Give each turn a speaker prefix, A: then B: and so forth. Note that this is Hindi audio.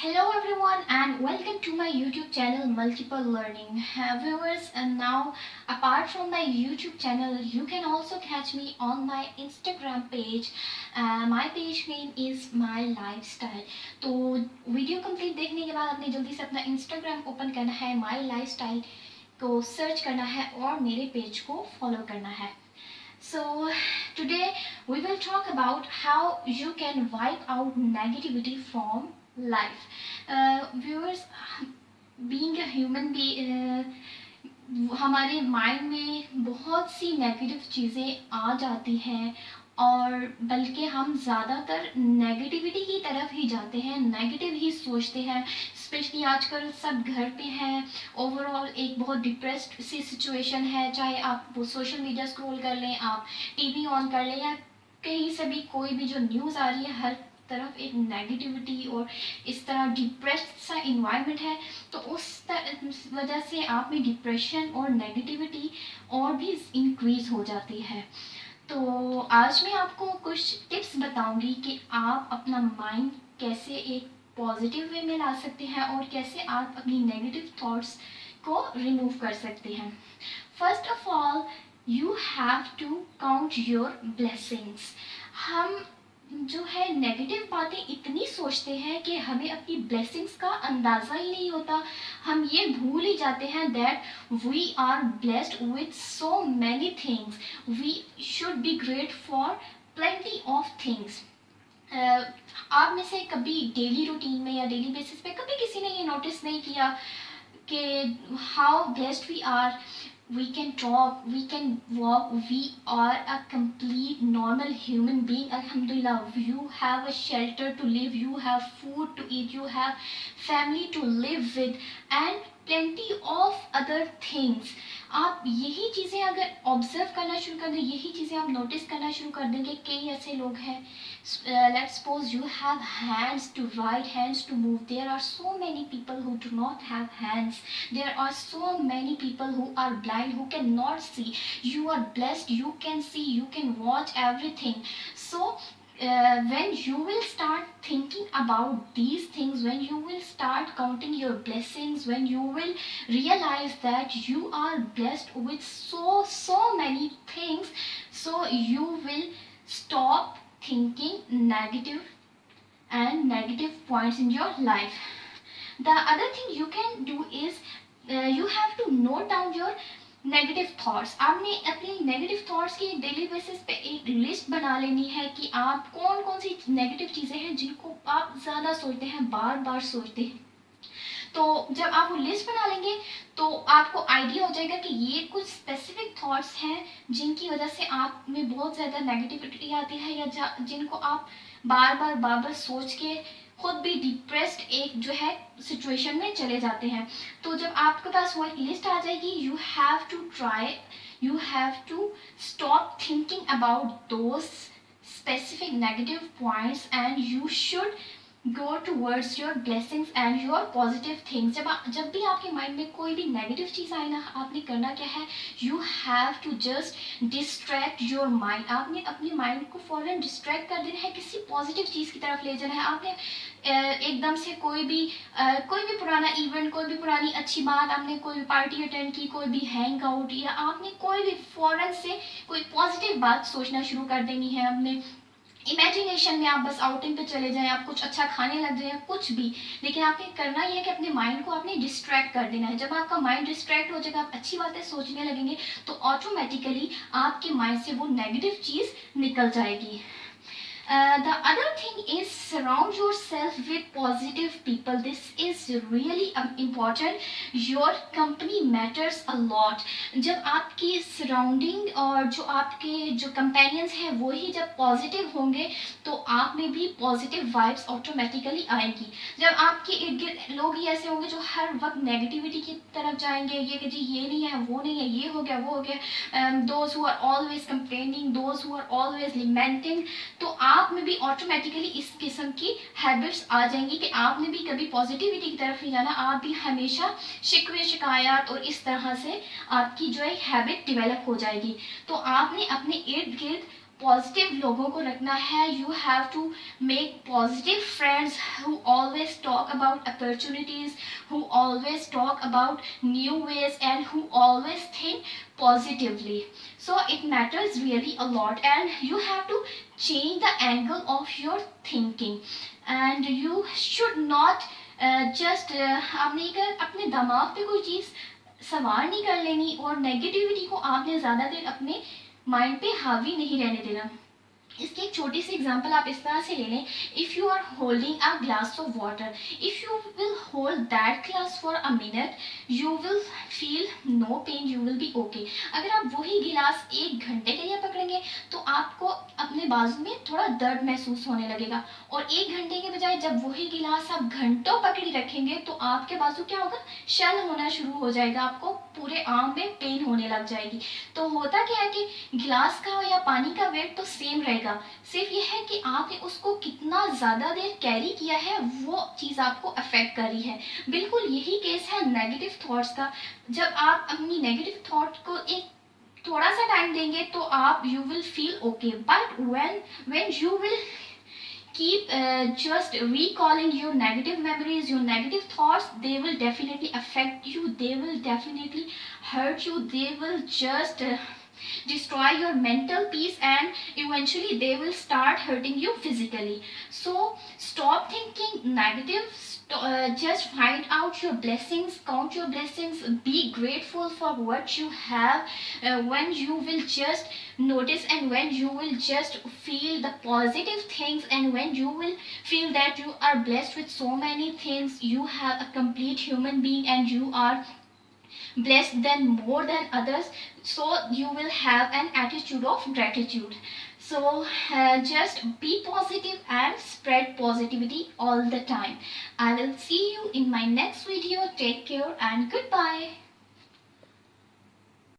A: Hello everyone and welcome to my YouTube channel Multiple Learning. Viewers, and now apart from my YouTube channel you can also catch me on my Instagram page. My page name is My Lifestyle. तो वीडियो कंप्लीट देखने के बाद आपने जल्दी से अपना Instagram ओपन करना है, My Lifestyle को सर्च करना है और मेरे पेज को फॉलो करना है. So today we will talk about how you can wipe out negativity from life. Viewers, being a human being, हमारे माइंड में बहुत सी नेगेटिव चीज़ें आ जाती हैं और बल्कि हम ज़्यादातर नेगेटिविटी की तरफ ही जाते हैं, नेगेटिव ही सोचते हैं. स्पेशली आजकल सब घर पे हैं, ओवरऑल एक बहुत डिप्रेस्ड सी सिचुएशन है. चाहे आप वो सोशल मीडिया स्क्रॉल कर लें, आप टीवी ऑन कर लें, या कहीं से भी कोई भी जो न्यूज़ आ रही है, हर तरफ एक नेगेटिविटी और इस तरह डिप्रेस्ड सा इन्वायरमेंट है. तो उस वजह से आप में डिप्रेशन और नेगेटिविटी और भी इंक्रीज हो जाती है. तो आज मैं आपको कुछ टिप्स बताऊंगी कि आप अपना माइंड कैसे एक पॉजिटिव वे में ला सकते हैं और कैसे आप अपनी नेगेटिव थॉट्स को रिमूव कर सकते हैं. First of all, you have to count your blessings. हम जो है नेगेटिव बातें इतनी सोचते हैं कि हमें अपनी ब्लेसिंग्स का अंदाज़ा ही नहीं होता. हम ये भूल ही जाते हैं that we are blessed with so many things. We should be great for plenty of things. आप में से कभी डेली रूटीन में या डेली बेसिस पे कभी किसी ने ये नोटिस नहीं किया कि how blessed we are? We can talk, we can walk, we are a complete normal human being. Alhamdulillah, you have a shelter to live, you have food to eat, you have family to live with and plenty of other things. आप यही चीज़ें अगर ऑब्जर्व करना शुरू कर दें, यही चीज़ें आप नोटिस करना शुरू कर देंगे. कई ऐसे लोग हैं, let's suppose you have hands to write, hands to move. There are so many people who do not have hands. There are so many people who are blind, who cannot see. You are blessed, you can see, you can watch everything. So when you will start thinking about these things, when you will start counting your blessings, when you will realize that you are blessed with so many things, so you will stop thinking negative and negative points in your life. The other thing you can do is you have to note down your negative thoughts. आपने अपनी नेगेटिव थॉट्स की डेली बेसिस पे एक लिस्ट बना लेनी है कि आप कौन कौन सी नेगेटिव चीज़ें हैं जिनको आप ज़्यादा सोचते हैं, बार बार सोचते हैं. तो जब आप वो लिस्ट बना लेंगे तो आपको आइडिया हो जाएगा कि ये कुछ स्पेसिफिक थॉट्स हैं जिनकी वजह से आप में बहुत ज़्यादा नेगेटिविटी आती है, या जिनको आप बार बार सोच के खुद भी डिप्रेस्ड एक जो है सिचुएशन में चले जाते हैं. तो जब आपके पास वो एक लिस्ट आ जाएगी, you have to stop thinking about those specific negative points and you should go towards your blessings and your positive things. जब भी आपके माइंड में कोई भी नेगेटिव चीज़ आए ना, आपने करना क्या है, you have to just distract your mind. आपने अपने माइंड को फौरन डिस्ट्रैक्ट कर देना है, किसी पॉजिटिव चीज़ की तरफ ले जाना है. आपने एकदम से कोई भी पुराना इवेंट, कोई भी पुरानी अच्छी बात, आपने कोई भी पार्टी अटेंड की, कोई भी हैंग आउट, या आपने कोई भी फौरन से कोई पॉजिटिव बात सोचना शुरू कर देनी है. अपने इमेजिनेशन में आप बस आउटिंग पे चले जाएं, आप कुछ अच्छा खाने लग जाएं, कुछ भी, लेकिन आपने करना ये है कि अपने माइंड को आपने डिस्ट्रैक्ट कर देना है. जब आपका माइंड डिस्ट्रैक्ट हो जाएगा, आप अच्छी बातें सोचने लगेंगे, तो ऑटोमेटिकली आपके माइंड से वो नेगेटिव चीज़ निकल जाएगी. The other thing is surround yourself with positive people. This is really important. Your company matters a lot. जब आपकी सराउंडिंग और जो आपके जो कंपेनियंस हैं वो ही जब पॉजिटिव होंगे तो आप में भी पॉजिटिव वाइब्स ऑटोमेटिकली आएंगी. जब आपके इर्द गिर्द लोग ही ऐसे होंगे जो हर वक्त नेगेटिविटी की तरफ जाएंगे, ये कि जी ये नहीं है, वो नहीं है, ये हो गया, वो हो गया, those who are always complaining, those who are always lamenting, तो आप में भी ऑटोमेटिकली इस किस्म की हैबिट्स आ जाएंगी कि आपने भी कभी पॉजिटिविटी की तरफ नहीं जाना. आप भी हमेशा शिकवे शिकायत और इस तरह से आपकी जो है हैबिट डेवलप हो जाएगी. तो आपने अपने इर्द गिर्द पॉजिटिव लोगों को रखना है. You have to make positive friends who always talk about opportunities, who always talk about new ways, and who always think positively. So it matters really a lot, and you have to change the angle of your thinking, and you should not just आपने अपने दिमाग पे कोई चीज़ सवार नहीं कर लेनी, और नेगेटिविटी को आपने ज़्यादा देर अपने माइंड पे हावी नहीं रहने देना. इसकी एक छोटी सी एग्जांपल आप इस तरह से ले लें. If you are holding a glass of water, if you will hold that glass for a minute, you will feel no pain, you will be okay. अगर आप वही गिलास 1 घंटे के लिए पकड़ेंगे तो आपको अपने बाजू में थोड़ा दर्द महसूस होने लगेगा, और 1 घंटे के बजाय जब वही गिलास आप घंटों पकड़ी रखेंगे तो आपके बाजू क्या होगा, शल होना शुरू हो जाएगा, आपको पूरे आर्म में पेन होने लग जाएगी. तो होता क्या है कि गिलास का या पानी का वेट तो सेम रहेगा, सिर्फ ये है कि आपने उसको कितना ज़्यादा देर कैरी किया है, वो चीज़ आपको अफेक्ट कर रही है. बिल्कुल यही केस है नेगेटिव थॉट्स का. जब आप अपनी नेगेटिव थॉट को एक थोड़ा सा टाइम देंगे तो आप you will feel okay, but when you will keep just recalling your negative memories, your negative thoughts, they will definitely affect you, they will definitely hurt you, they will just destroy your mental peace, and eventually they will start hurting you physically. So stop thinking negative. Just find out your blessings, count your blessings, be grateful for what you have. When you will just notice, and when you will just feel the positive things, and when you will feel that you are blessed with so many things, you have a complete human being and you are blessed than more than others, so you will have an attitude of gratitude. So just be positive and spread positivity all the time. I will see you in my next video. Take care and goodbye.